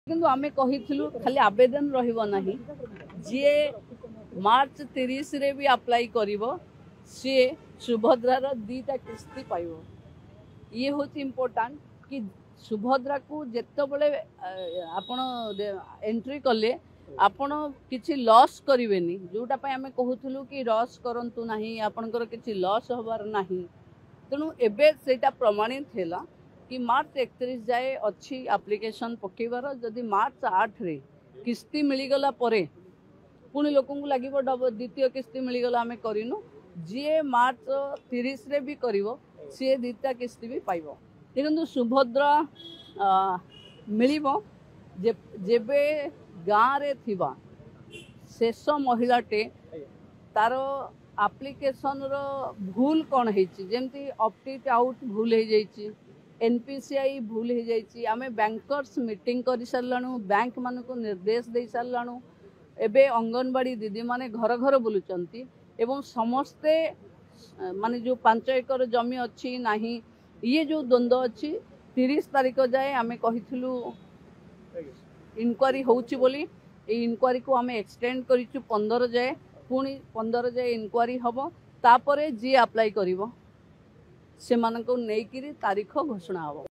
किंतु आमे कहिथिलु खाली आवेदन रहिबो नाही जे मार्च 30 रे भी अप्लाई करिवो से सुभद्रा रो दीटा किस्ती पाइबो। ये होची इम्पोर्टेंट कि सुभद्रा को जेतो बळे आपण एंट्री कले आपण किछि लॉस करिवेनी जोटा पय आमे कहउथुलु कि लॉस करंतु नाही आपनकर किछि लॉस होबार नाही। तेणु एबे सेटा प्रमाणित हैला कि मार्च 31 जाए अच्छी एप्लिकेशन पकेबार जदि मार्च 8 रे किस्ती मिलीगला परे पुणी लोक लगे द्वितीय किस्ती मिलीगला आम करूँ जी मार्च 30 रे भी करिवो सी दीटा किस्ती भी पाइबो। देखो सुभद्रा मिलिबो जेबे गाँव रे थिबा शेष महिलाटे तार एप्लिकेशन रो भूल कौन होमती ऑप्ट आउट भूल हो जाइए एनपीसीआई भूल हो जाइए आम बैंकर्स मीटिंग कर सारू बैंक मान को निर्देश दे सारू एबे अंगनवाड़ी दीदी माने घर घर बुलुचंती एवं समस्ते माने जो 5 एकर जमी अच्छी नहीं ये जो द्वंद्व अच्छी 30 तारीख जाए आम कहिथिलु इनक्वारी होउची बोली ए इनक्वारी को आम एक्सटेंड करिचु 15 जाए पुणी 15 जाए इनक्वारी हम तापरे जी अप्लाई करिवो से मानको नेकिरी तारीख घोषणा हो।